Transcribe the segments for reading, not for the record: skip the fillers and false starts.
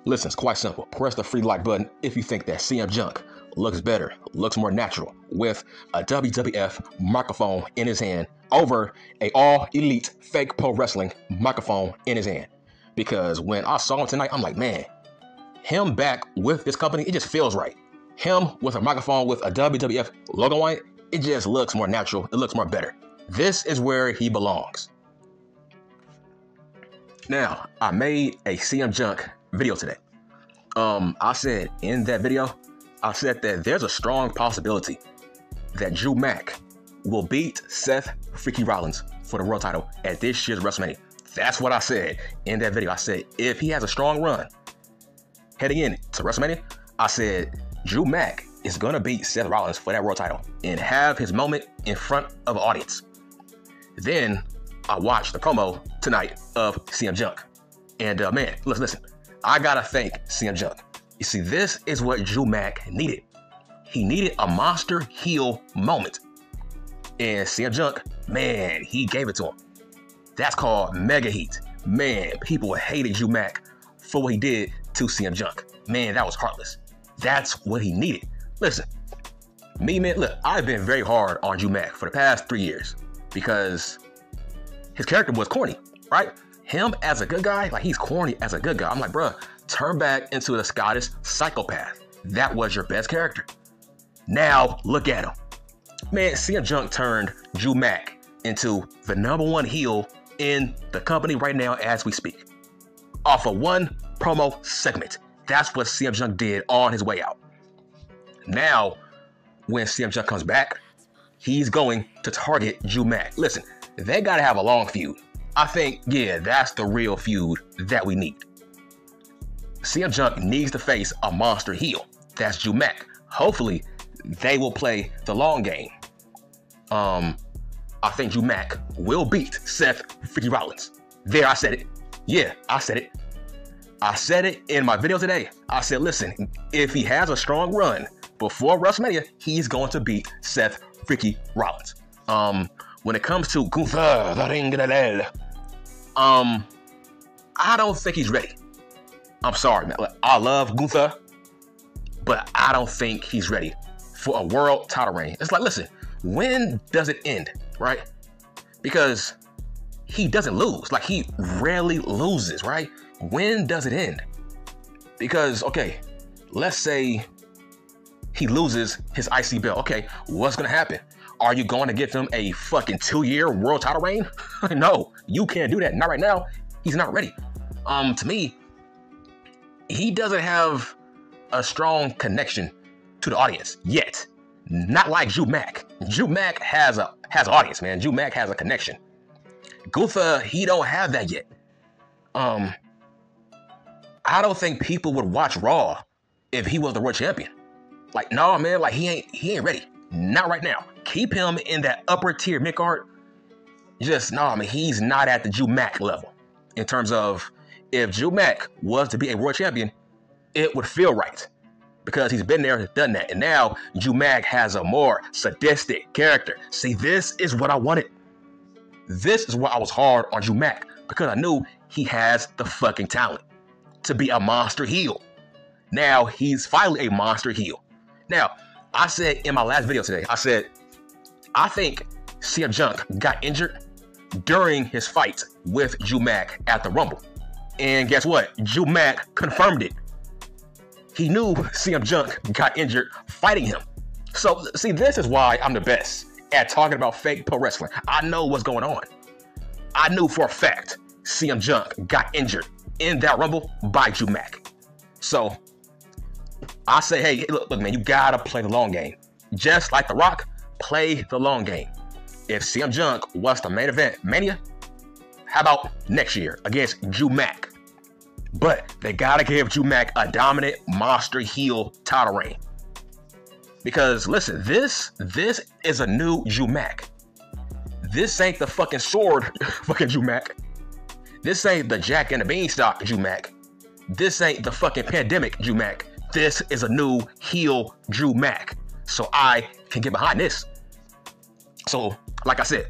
Listen, it's quite simple. Press the free like button if you think that CM Junk looks better, looks more natural with a WWF microphone in his hand over a all-elite fake pro wrestling microphone in his hand. Because when I saw him tonight, I'm like, man, him back with this company, it just feels right. Him with a microphone with a WWF logo on it, it just looks more natural. It looks more better. This is where he belongs. Now, I made a CM Junk video today. I said in that video, I said that there's a strong possibility that Drew Mac will beat Seth freaky Rollins for the world title at this year's WrestleMania. That's what I said in that video. I said if he has a strong run heading into WrestleMania, I said Drew Mac is going to beat Seth Rollins for that world title and have his moment in front of an audience. Then I watched the promo tonight of CM Junk. And man, listen, I got to thank CM Junk. You see, this is what Drew Mac needed. He needed a monster heel moment. And CM Junk, man, he gave it to him. That's called mega heat. Man, people hated Drew Mac for what he did to CM Junk. Man, that was heartless. That's what he needed. Listen, me, man, look, I've been very hard on Drew Mac for the past 3 years because his character was corny, right? Him as a good guy, like he's corny as a good guy. I'm like, bruh, turn back into the Scottish psychopath. That was your best character. Now, look at him. Man, CM Junk turned Drew Mac into the #1 heel in the company right now as we speak. Off of one promo segment. That's what CM Junk did on his way out. Now, when CM Junk comes back, he's going to target Drew Mac. Listen, they got to have a long feud. I think, yeah, that's the real feud that we need. CM Junk needs to face a monster heel. That's Drew Mac. Hopefully, they will play the long game. I think Drew Mac will beat Seth freaky Rollins. There, I said it. Yeah, I said it. I said it in my video today. I said, listen, if he has a strong run before WrestleMania, he's going to beat Seth freaky Rollins. When it comes to Gunther, the Ring of the Dead, I don't think he's ready. I'm sorry, man. I love Gunther, but I don't think he's ready for a world title reign. It's like, listen, when does it end, right? Because he doesn't lose. Like, he rarely loses, right? When does it end? Because, okay, let's say he loses his IC belt. Okay, what's going to happen? Are you going to give him a fucking 2-year world title reign? No, you can't do that. Not right now. He's not ready. To me, he doesn't have a strong connection to the audience yet. Not like Drew Mac. Drew Mac has an audience, man. Drew Mac has a connection. Gunther, he don't have that yet. I don't think people would watch Raw if he was the world champion. Like, no, man, like he ain't ready. Not right now. Keep him in that upper tier mid-card. Just, no, I mean, he's not at the Drew Mac level. In terms of, if Drew Mac was to be a world champion, it would feel right. Because he's been there, done that. And now, Drew Mac has a more sadistic character. See, this is what I wanted. This is why I was hard on Drew Mac. Because I knew he has the fucking talent to be a monster heel. Now, he's finally a monster heel. Now, I said in my last video today, I said, I think CM Junk got injured during his fight with Drew Mac at the Rumble. And guess what? Drew Mac confirmed it. He knew CM Junk got injured fighting him. So, see, this is why I'm the best at talking about fake pro wrestling. I know what's going on. I knew for a fact CM Junk got injured in that Rumble by Drew Mac. So, I say, hey, look, man, you gotta play the long game. Just like The Rock, play the long game. If CM Junk was the main event Mania, how about next year against Drew Mac? But they gotta give Drew Mac a dominant monster heel title reign. Because listen, this is a new Drew Mac. This ain't the fucking sword fucking Drew Mac. This ain't the Jack and the Beanstalk Drew Mac. This ain't the fucking pandemic Drew Mac. This is a new heel Drew Mac. So I can get behind this. So, like I said,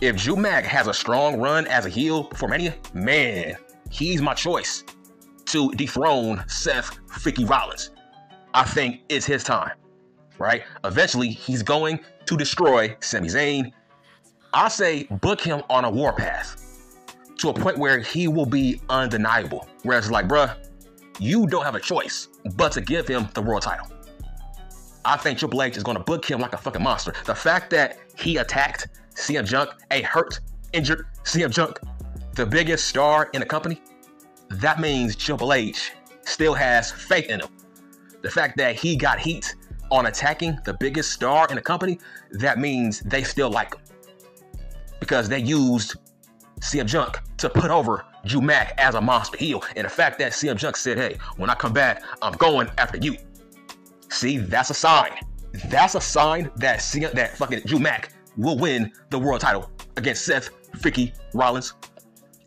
if Drew Mac has a strong run as a heel before Mania, man, he's my choice. to dethrone Seth freaking Rollins. I think it's his time, right? Eventually, he's going to destroy Sami Zayn. I say book him on a warpath to a point where he will be undeniable. Whereas it's like, bruh, you don't have a choice but to give him the world title. I think Triple H is going to book him like a fucking monster. The fact that he attacked CM Punk, a hurt, injured CM Punk, the biggest star in the company, that means Triple H still has faith in him. The fact that he got heat on attacking the biggest star in the company, that means they still like him. Because they used CM Punk to put over Drew Mac as a monster heel. And the fact that CM Punk said, hey, when I come back, I'm going after you. See, that's a sign. That's a sign that fucking Drew Mac will win the world title against Seth freaking Rollins.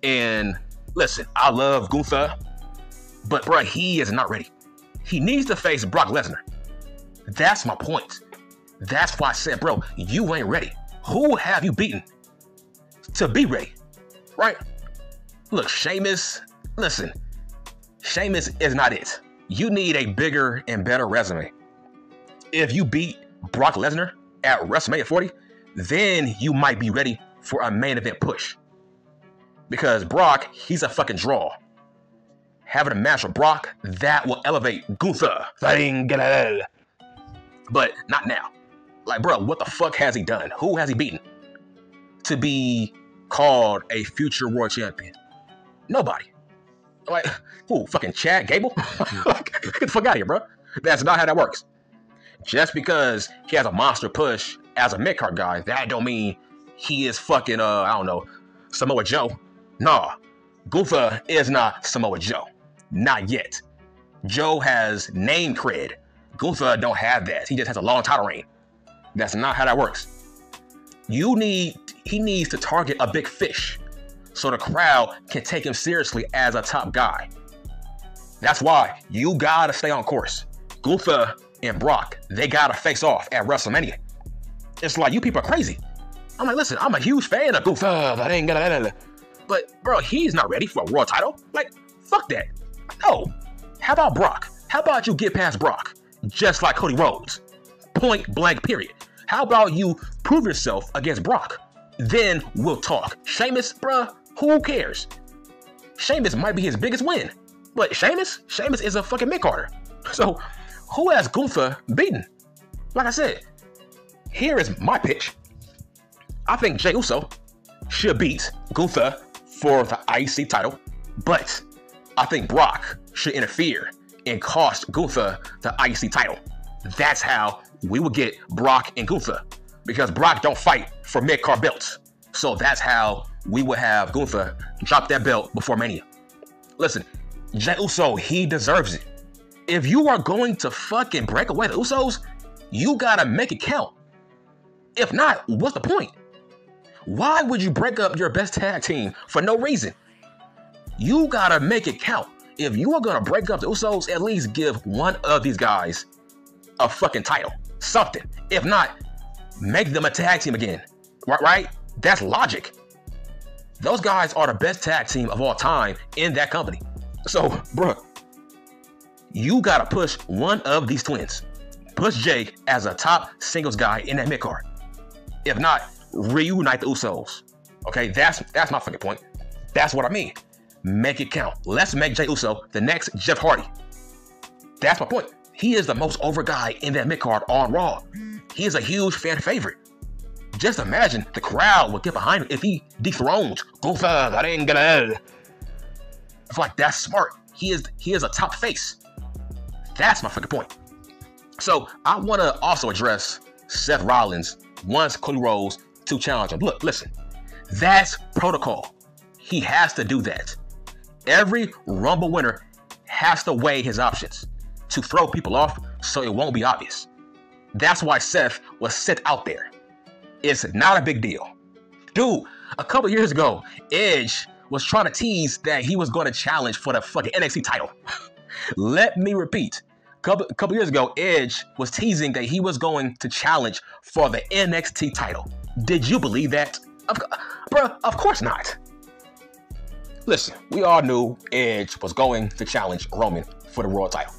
And listen, I love Gunther, but bro, he is not ready. He needs to face Brock Lesnar. That's my point. That's why I said, bro, you ain't ready. Who have you beaten to be ready? Right? Look, Sheamus, listen, Sheamus is not it. You need a bigger and better resume. If you beat Brock Lesnar at WrestleMania 40, then you might be ready for a main event push. Because Brock, he's a fucking draw. Having a match with Brock, that will elevate Gunther. But not now. Like, bro, what the fuck has he done? Who has he beaten to be called a future world champion? Nobody. Like, who? Fucking Chad Gable? Get the fuck out of here, bro. That's not how that works. Just because he has a monster push as a mid-card guy, that don't mean he is fucking, I don't know, Samoa Joe. Nah, Gunther is not Samoa Joe. Not yet. Joe has name cred. Gunther don't have that. He just has a long title reign. That's not how that works. He needs to target a big fish so the crowd can take him seriously as a top guy. That's why you gotta stay on course. Gunther and Brock, they gotta face off at WrestleMania. It's like, you people are crazy. I'm like, listen, I'm a huge fan of Gunther, but bro, he's not ready for a world title. Like, fuck that. No. How about Brock? How about you get past Brock? Just like Cody Rhodes. Point blank, period. How about you prove yourself against Brock? Then we'll talk. Sheamus, bruh, who cares? Sheamus might be his biggest win. But Sheamus is a fucking mid-carder. So, who has Gunther beaten? Like I said, here is my pitch. I think Jey Uso should beat Gunther for the IC title, but I think Brock should interfere and cost Gunther the IC title. That's how we will get Brock and Gunther, because Brock don't fight for mid-card belts. So that's how we will have Gunther drop that belt before Mania. Listen, Jey Uso, he deserves it. If you are going to fucking break away the Usos, you gotta make it count. If not, what's the point? Why would you break up your best tag team for no reason? You gotta make it count. If you are gonna break up the Usos, at least give one of these guys a fucking title. Something. If not, make them a tag team again. Right? That's logic. Those guys are the best tag team of all time in that company. So, bruh, you gotta push one of these twins. Push Jay as a top singles guy in that mid-card. If not, reunite the Usos. Okay, that's my fucking point. That's what I mean. Make it count. Let's make Jey Uso the next Jeff Hardy. That's my point. He is the most over guy in that mid-card on Raw. He is a huge fan favorite. Just imagine the crowd would get behind him if he dethrones Gunther. It's like, that's smart. He is a top face. That's my fucking point. So I want to also address Seth Rollins wants Cody Rhodes to challenge him. Look, listen, that's protocol. He has to do that. Every Rumble winner has to weigh his options to throw people off so it won't be obvious. That's why Seth was sent out there. It's not a big deal. Dude, a couple years ago, Edge was trying to tease that he was going to challenge for the fucking NXT title. Let me repeat. A couple years ago, Edge was teasing that he was going to challenge for the NXT title. Did you believe that? Bruh, of course not. Listen, we all knew Edge was going to challenge Roman for the world title.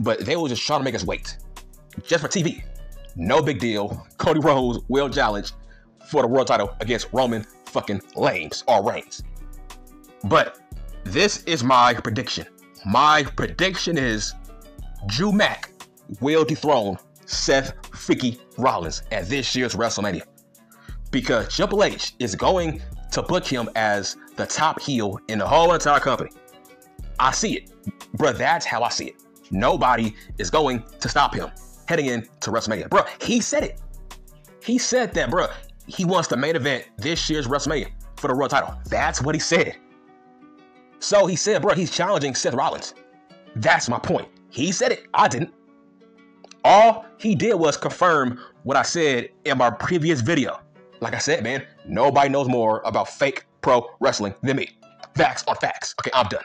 But they were just trying to make us wait. Just for TV. No big deal. Cody Rhodes will challenge for the world title against Roman fucking Reigns. But this is my prediction. My prediction is Drew Mac will dethrone Seth freaky Rollins at this year's WrestleMania. Because Triple H is going to book him as the top heel in the whole entire company. I see it. Bruh, that's how I see it. Nobody is going to stop him heading into WrestleMania. Bruh, he said it. He said that, bruh. He wants the main event this year's WrestleMania for the world title. That's what he said. So he said, bruh, he's challenging Seth Rollins. That's my point. He said it. I didn't. All he did was confirm what I said in my previous video. Like I said, man, nobody knows more about fake pro wrestling than me. Facts on facts. Okay, I'm done.